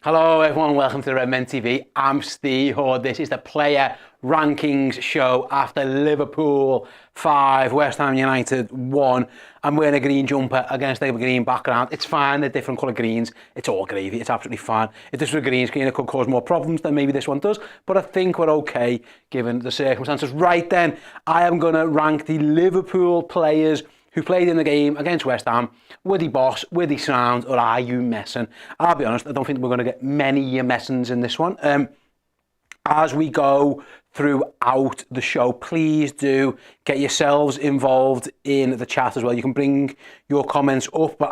Hello everyone, welcome to the Redmen TV. I'm Steve Hood. This is the player rankings show after Liverpool 5, West Ham United 1. I'm wearing a green jumper against a green background. It's fine, they're different colour greens. It's all gravy, it's absolutely fine. If this was a green screen, it could cause more problems than maybe this one does, but I think we're okay given the circumstances. Right then, I am going to rank the Liverpool players who played in the game against West Ham. Were they boss? Were they sound? Or are you messing? I'll be honest, I don't think we're going to get many you messings in this one. As we go throughout the show, please do get yourselves involved in the chat as well. You can bring your comments up, but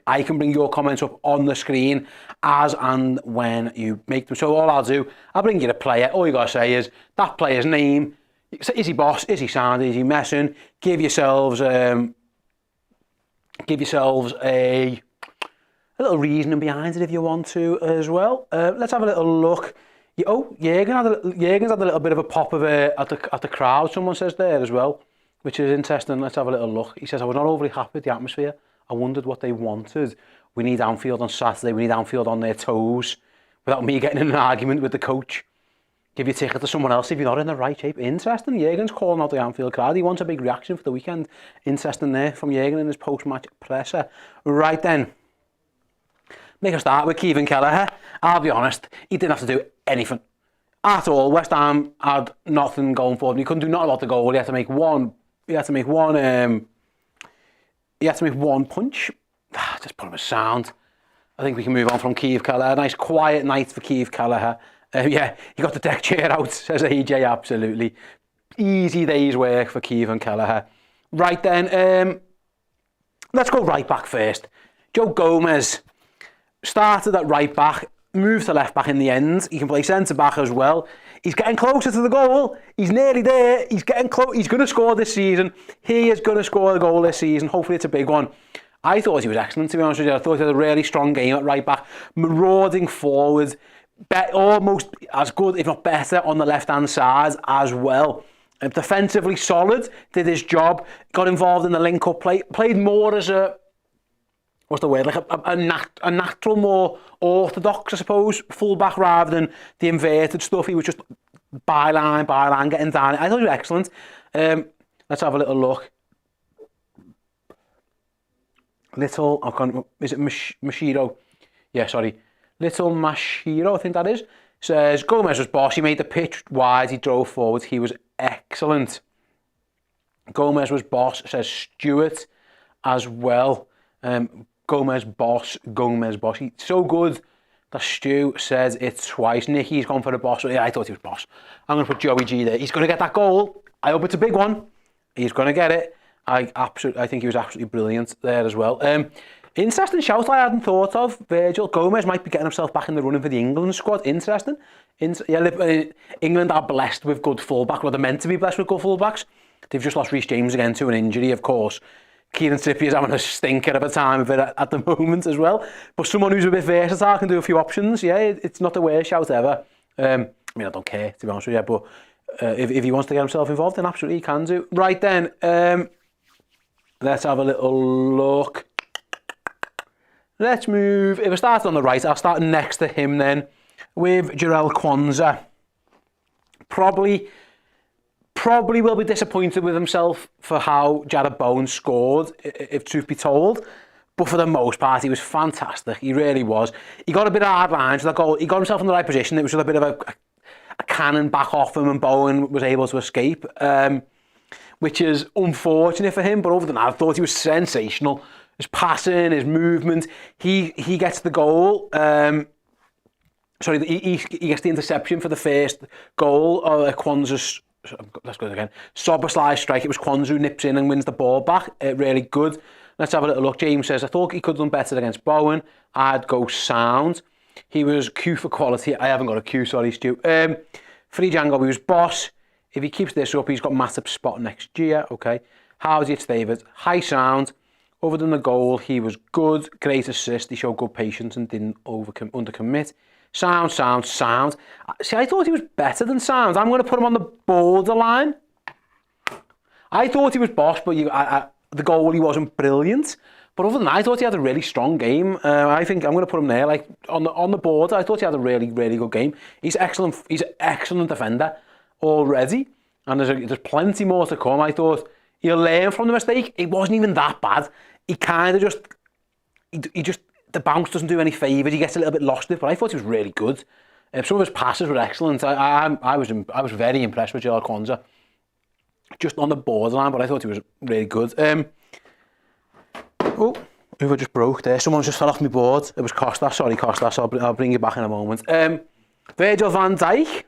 I can bring your comments up on the screen as and when you make them. So all I'll do, I'll bring you the player. All you got to say is that player's name. Is he boss? Is he sound? Is he messing? Give yourselves a little reasoning behind it if you want to as well. Let's have a little look. Jürgen's had a little bit of a pop of at the crowd, someone says there as well, which is interesting. Let's have a little look. He says, I was not overly happy with the atmosphere. I wondered what they wanted. We need Anfield on Saturday. We need Anfield on their toes without me getting in an argument with the coach. Give your ticket to someone else if you're not in the right shape. Interesting. Jürgen's calling out the Anfield crowd. He wants a big reaction for the weekend. Interesting there from Jürgen in his post-match presser. Right then. Make a start with Kelleher. I'll be honest, he didn't have to do anything at all. West Ham had nothing going for him. He couldn't do nothing about the goal. He had to make one. He had to make one punch. Just put him a sound. I think we can move on from Kelleher. Nice quiet night for Kelleher. Yeah, he got the deck chair out, says AJ, absolutely. Easy day's work for Kelleher. Right then, let's go right back first. Joe Gomez started at right back, moved to left back in the end. He can play centre back as well. He's getting closer to the goal. He's nearly there. He's getting close. He's going to score this season. He is going to score the goal this season. Hopefully it's a big one. I thought he was excellent, to be honest with you. I thought he had a really strong game at right back, marauding forward. Almost as good, if not better, on the left-hand side as well. Defensively solid, did his job, got involved in the link-up play, played more as a, what's the word, like a natural, more orthodox, I suppose, full-back rather than the inverted stuff. He was just byline, getting down. I thought he was excellent. Let's have a little look. Is it Mashiro? Yeah, sorry. Little Mashiro, I think that is, says, Gomez was boss. He made the pitch wide. He drove forward. He was excellent. Gomez was boss, says Stuart as well. Gomez boss. He's so good that Stu says it twice. Nicky's gone for the boss. Yeah, I thought he was boss. I'm going to put Joey G there. He's going to get that goal. I hope it's a big one. He's going to get it. I think he was absolutely brilliant there as well. Interesting shout I hadn't thought of. Virgil Gomez might be getting himself back in the running for the England squad. Interesting. England are blessed with good fullbacks. Well, they're meant to be blessed with good fullbacks. They've just lost Reece James again to an injury, of course. Kieran Trippier's having a stinker of a time of it at the moment as well. But someone who's a bit versatile can do a few options. Yeah, it's not the worst shout ever. I mean, I don't care, to be honest with you. But if he wants to get himself involved, then absolutely he can do. Right then, let's have a little look. Let's move. If I start on the right, I'll start next to him then with Jarrod Bowen. Probably will be disappointed with himself for how Jarrod Bowen scored, if truth be told. But for the most part, he was fantastic. He really was. He got a bit of hard lines for that goal. He got himself in the right position. It was just a bit of a cannon back off him, and Bowen was able to escape, which is unfortunate for him. But other than that, I thought he was sensational. His passing, his movement, he gets the goal. He gets the interception for the first goal. Let's go again. Szobozslai strike. It was Kwanzaa who nips in and wins the ball back. Really good. Let's have a little look. James says, I thought he could have done better against Bowen. I'd go sound. He was Q for quality. I haven't got a Q, sorry, Stu. Free Django, he was boss. If he keeps this up, he's got massive spot next year. Okay. How's it, David? High sound. Other than the goal, he was good. Great assist. He showed good patience and didn't undercommit. Sound. See, I thought he was better than Sound. I'm going to put him on the borderline. I thought he was boss, but the goal, he wasn't brilliant. But other than that, I thought he had a really strong game. I think I'm going to put him there, like on the board. I thought he had a really, really good game. He's excellent. He's an excellent defender already, and there's plenty more to come. I thought he'll learn from the mistake. It wasn't even that bad. He kind of just, the bounce doesn't do any favours. He gets a little bit lost with it, but I thought he was really good. Some of his passes were excellent. I was very impressed with Jarrod Bowen. Just on the borderline, but I thought he was really good. Oh, who I just broke there? Someone just fell off my board. It was Costa. Sorry, Costa. So I'll bring you back in a moment. Virgil van Dijk.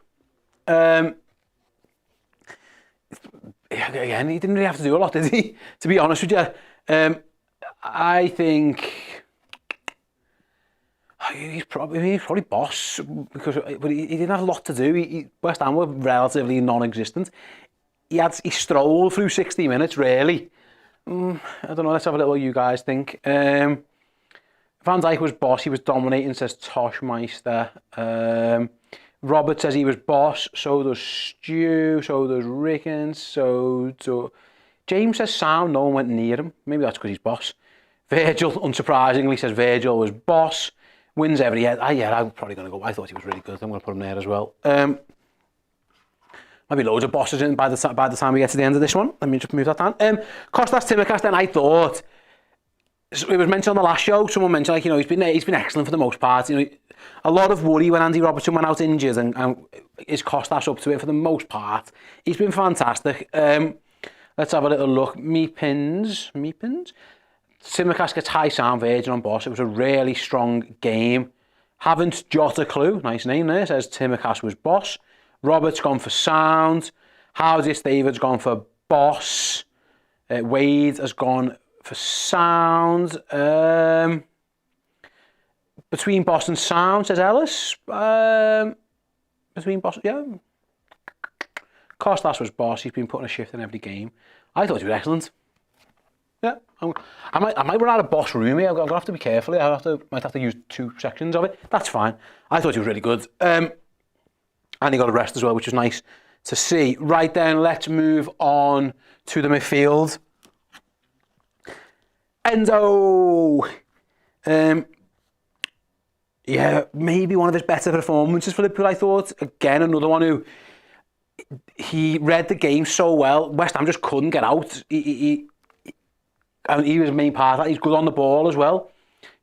Again, he didn't really have to do a lot, did he? To be honest with you, I think he's probably boss but he didn't have a lot to do. West Ham were relatively non-existent. He strolled through 60 minutes, really. I don't know, let's have a little what you guys think. Van Dijk was boss, he was dominating, says Tosh Meister. Robert says he was boss, so does Stu, so does Rickens, so does... James says sound, no one went near him. Maybe that's because he's boss. Virgil, unsurprisingly, says Virgil was boss. Wins every year. Yeah, I'm probably going to go. I thought he was really good. I'm going to put him there as well. Might be loads of bosses in by the time we get to the end of this one. Let me just move that down. Kostas Tsimikas, then I thought, it was mentioned on the last show, someone mentioned, like, you know, he's been excellent for the most part. You know, a lot of worry when Andy Robertson went out injured, and is Kostas up to it for the most part. He's been fantastic. Let's have a little look. Me pins. Tsimikas gets high sound, Virgin on boss. It was a really strong game. Haven't jot a clue. Nice name there. Says Tsimikas was boss. Robert's gone for sound. Howdius David's gone for boss. Wade has gone for sound. Between boss and sound, says Ellis. Between boss, yeah. Kostas was boss. He's been putting a shift in every game. I thought he was excellent. Yeah, I might run out of boss room here. I'm gonna have to be careful. Might have to use 2 sections of it. That's fine. I thought he was really good. And he got a rest as well, which was nice to see. Right then, let's move on to the midfield. Enzo. Yeah, maybe one of his better performances for Liverpool, I thought. Again, another one who he read the game so well. West Ham just couldn't get out. He was the main part of that. He's good on the ball as well.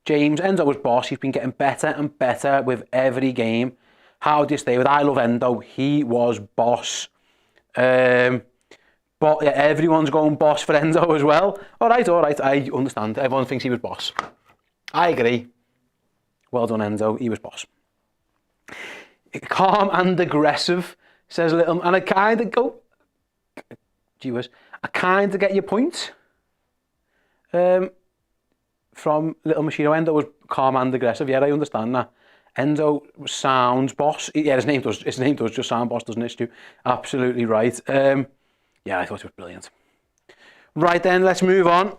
Enzo was boss. He's been getting better and better with every game. How do you stay with? I love Endo. He was boss. But yeah, everyone's going boss for Enzo as well. All right. I understand. Everyone thinks he was boss. I agree. Well done, Enzo. He was boss. Calm and aggressive, says Little. And I kind of go... Gee whiz. I kind of get your point. From Little Machino. Endo was calm and aggressive. Yeah, I understand that. Enzo sounds boss. Yeah, his name does just sound boss, doesn't it, Stu? Absolutely right. Yeah, I thought it was brilliant. Right then, let's move on.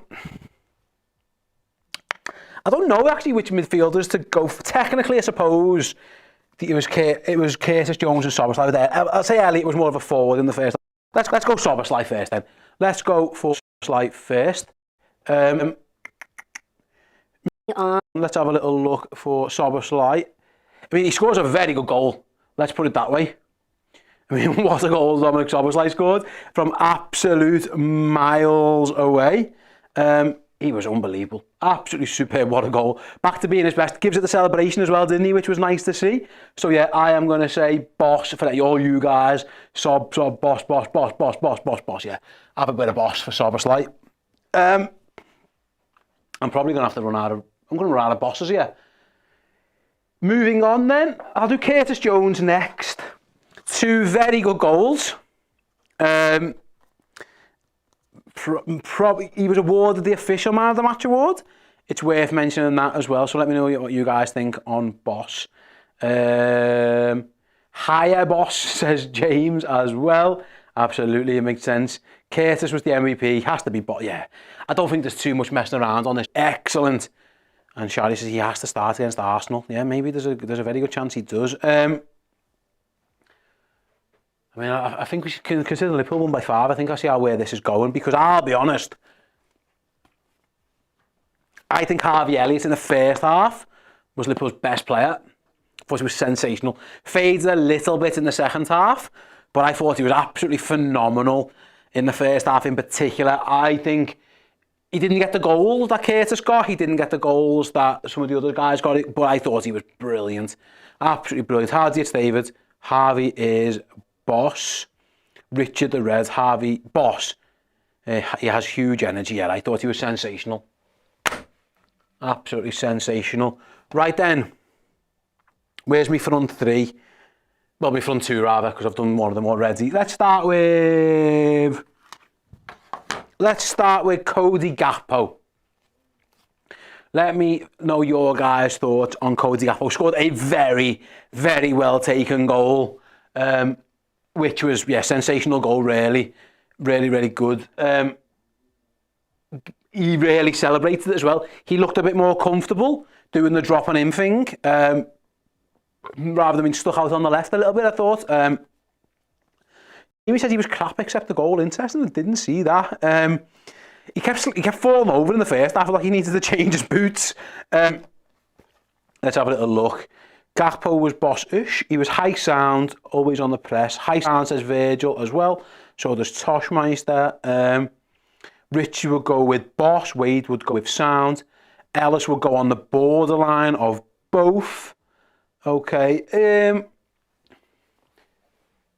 I don't know actually which midfielders to go for. Technically, I suppose it was Curtis Jones and Szobozslai there. I'll say Elliot was more of a forward in the first. Let's go Szobozslai first then. Let's go for Szobozslai first. Let's have a little look for Szobozslai. I mean, he scores a very good goal. Let's put it that way. I mean, what a goal Dominik Szobozslai scored from absolute miles away. He was unbelievable. Absolutely superb. What a goal. Back to being his best. Gives it the celebration as well, didn't he? Which was nice to see. So yeah, I am going to say boss for all you guys. Sob, boss. Yeah, have a bit of boss for Szobozslai. I'm probably going to have to run out of... I'm going to run out of bosses here. Moving on then, I'll do Curtis Jones next. 2 very good goals. Probably he was awarded the official man of the match award. It's worth mentioning that as well. So let me know what you guys think on boss. Higher boss, says James as well. Absolutely, it makes sense. Curtis was the MVP. Has to be boss. Yeah, I don't think there's too much messing around on this. Excellent. And Shari says he has to start against Arsenal. Yeah, maybe there's a very good chance he does. I mean, I think we should consider Liverpool 1 by 5. I think I see where this is going, because I'll be honest, I think Harvey Elliott in the first half was Liverpool's best player. I thought he was sensational. Faded a little bit in the second half, but I thought he was absolutely phenomenal in the first half in particular. I think he didn't get the goals that Curtis got. He didn't get the goals that some of the other guys got, but I thought he was brilliant. Absolutely brilliant. Hardy, it's David. Harvey is boss. Richard the Red. Harvey, boss. He has huge energy. Yeah, I thought he was sensational. Absolutely sensational. Right then, where's my front three? Well, my front two rather, because I've done one of them already. Let's start with Cody Gakpo. Let me know your guys' thoughts on Cody Gakpo. Scored a very, very well taken goal, which was, yeah, sensational goal, really. Really, really good. He really celebrated it as well. He looked a bit more comfortable doing the drop and in thing, rather than being stuck out on the left a little bit, I thought. He said he was crap except the goal. Interesting, I didn't see that. He kept falling over in the first half, like he needed to change his boots. Let's have a little look. Gakpo was boss-ish. He was high sound, always on the press. High sound, says Virgil as well. So there's Toshmeister. Richie would go with boss. Wade would go with sound. Ellis would go on the borderline of both. Okay.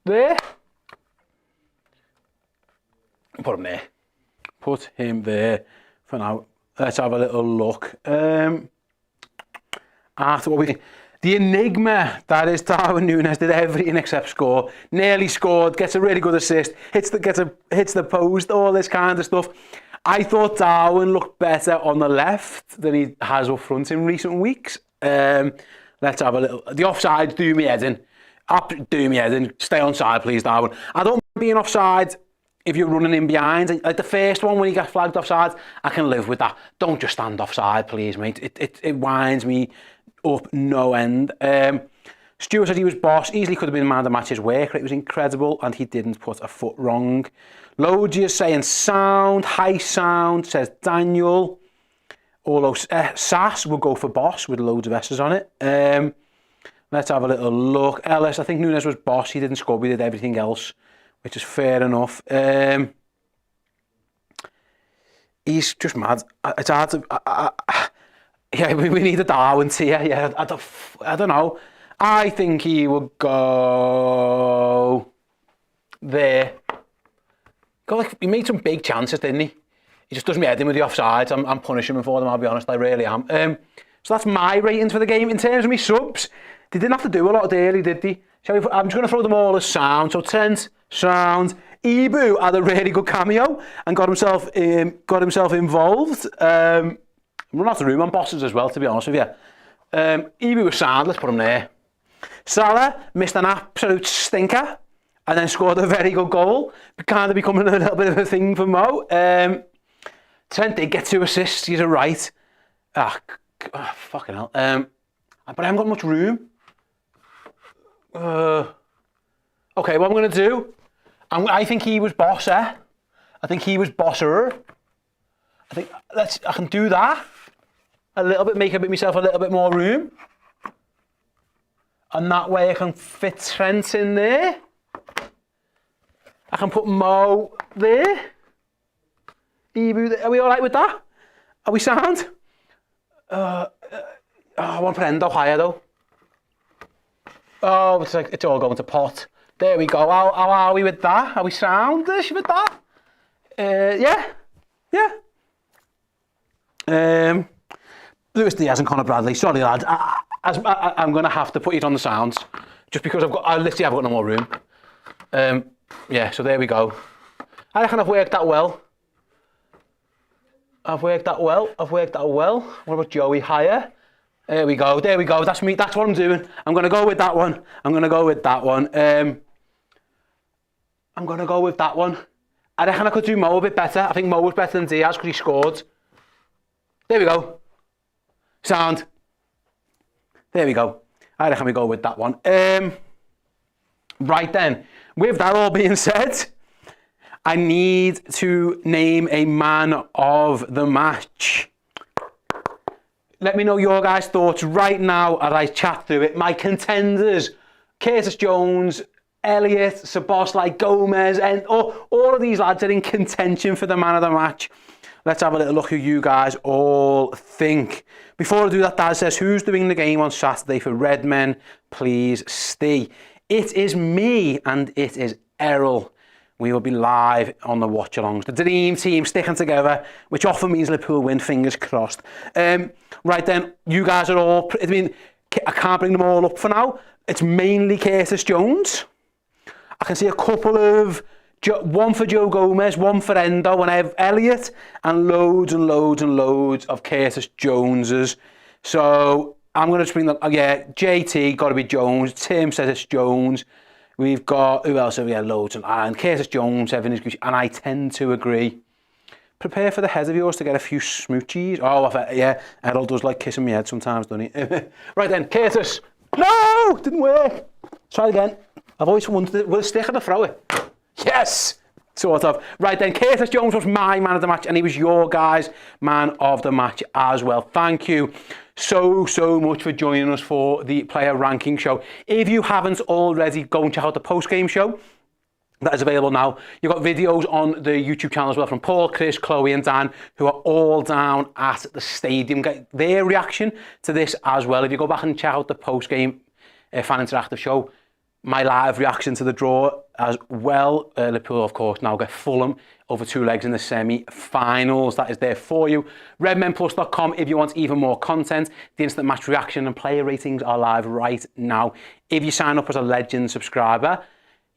There. Put him there. Put him there for now. Let's have a little look. After what we think. The enigma that is Darwin Nunez did everything except score. Nearly scored, gets a really good assist, hits the post, all this kind of stuff. I thought Darwin looked better on the left than he has up front in recent weeks. Let's have a little. The offside, do me head in. Do me head in. Stay on side, please, Darwin. I don't mind being offside if you're running in behind. Like the first one when he gets flagged offside, I can live with that. Don't just stand offside, please, mate. It winds me up no end. Stuart said he was boss. Easily could have been man of the match. His work rate was incredible and he didn't put a foot wrong. Logia saying sound, high sound, says Daniel. Although Sass will go for boss with loads of S's on it. Let's have a little look. Ellis, I think Nunez was boss. He didn't score, but he did everything else, which is fair enough. He's just mad. It's hard to... yeah, we need a Darwin tier. Yeah, I don't know. I think he would go there. He made some big chances, didn't he? He just does me head in with the offsides. I'm punishing him for them, I'll be honest. I really am. So that's my ratings for the game. In terms of my subs, they didn't have to do a lot early, did they? I'm just going to throw them all as sound. So Trent, sound. Ibu had a really good cameo and got himself involved. I'm running out of room on bosses as well, to be honest with you. Ibu was sound, let's put him there. Salah missed an absolute stinker and then scored a very good goal, kind of becoming a little bit of a thing for Mo. Trent did get 2 assists, he's right. Fucking hell. But I haven't got much room. Okay, what I'm going to do, I think he was bosser. I think he was bosser. I can do that. A little bit, make myself a little bit more room. And that way I can fit Trent in there. I can put Mo there. Ibu there. Are we all right with that? Are we sound? I want to put Endo higher though. Oh, it's all going to pot. There we go. How are we with that? Are we soundish with that? Yeah. Lewis Diaz and Conor Bradley. Sorry, lads. I'm going to have to put it on the sounds, just because I literally have got no more room. Yeah. So there we go. I reckon I've worked that well. What about Joey higher? There we go. That's me. That's what I'm doing. I'm going to go with that one. I'm going to go with that one. I reckon I could do Mo a bit better. I think Mo was better than Diaz because he scored. There we go. Sound. There we go. I reckon we go with that one. Right then. With that all being said, I need to name a man of the match. Let me know your guys' thoughts right now as I chat through it. My contenders, Curtis Jones, Elliott, Szobozslai, Gomez, and all of these lads are in contention for the man of the match. Let's have a little look who you guys all think. Before I do that, Dad says, who's doing the game on Saturday for Redmen? Please stay. It is me and it is Errol. We will be live on the watch-alongs. The dream team sticking together, which often means Liverpool win, fingers crossed. Right then, you guys are all... I mean, I can't bring them all up for now. It's mainly Curtis Jones. I can see a couple of... One for Joe Gomez, one for Endo, and Elliott, and loads and loads and loads of Curtis Joneses. So I'm going to bring them... Yeah, JT, got to be Jones. Tim says it's Jones. We've got... Who else have we had? Loads. And Curtis Jones, Evan is good. And I tend to agree. Prepare for the head of yours to get a few smoochies. Oh, yeah. Errol does like kissing my head sometimes, doesn't he? Right then, Curtis. No! Didn't work. Try again. I've always wondered, will it stick or throw it? Yes! Sort of. Right then, Curtis Jones was my man of the match, and he was your guys' man of the match as well. Thank you so much for joining us for the player ranking show. If you haven't already, go and check out the post-game show. That is available now. You've got videos on the YouTube channel as well from Paul, Chris, Chloe and Dan, who are all down at the stadium. Get their reaction to this as well. If you go back and check out the post-game fan interactive show, my live reaction to the draw as well. Liverpool, of course, now get Fulham over 2 legs in the semi-finals. That is there for you. Redmenplus.com if you want even more content. The instant match reaction and player ratings are live right now. If you sign up as a Legend subscriber,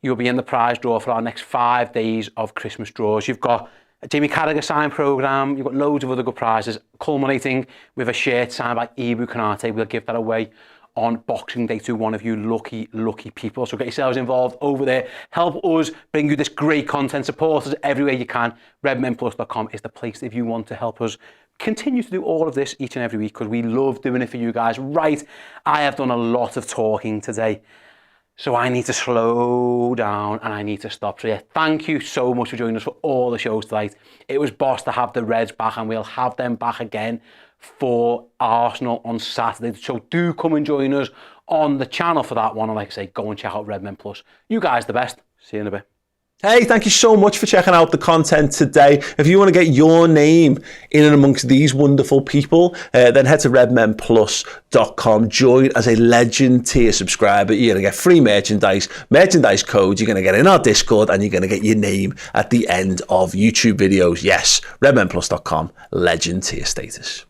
you'll be in the prize draw for our next 5 days of Christmas draws. You've got a Jamie Carragher sign programme. You've got loads of other good prizes, culminating with a shirt signed by Ibu Konate. We'll give that away on Boxing Day to one of you lucky people. So get yourselves involved over there. Help us bring you this great content. Support us everywhere you can. Redmenplus.com is the place if you want to help us continue to do all of this each and every week, because we love doing it for you guys. Right, I have done a lot of talking today, so I need to slow down and I need to stop. So yeah, thank you so much for joining us for all the shows tonight. It was boss to have the Reds back, and we'll have them back again for Arsenal on Saturday. So do come and join us on the channel for that one. And like I say, go and check out Redmen Plus. You guys the best. See you in a bit. Hey, thank you so much for checking out the content today. If you want to get your name in and amongst these wonderful people, then head to redmenplus.com. Join as a Legend tier subscriber. You're going to get free merchandise codes. You're going to get in our Discord, and you're going to get your name at the end of YouTube videos. Yes, redmenplus.com, Legend tier status.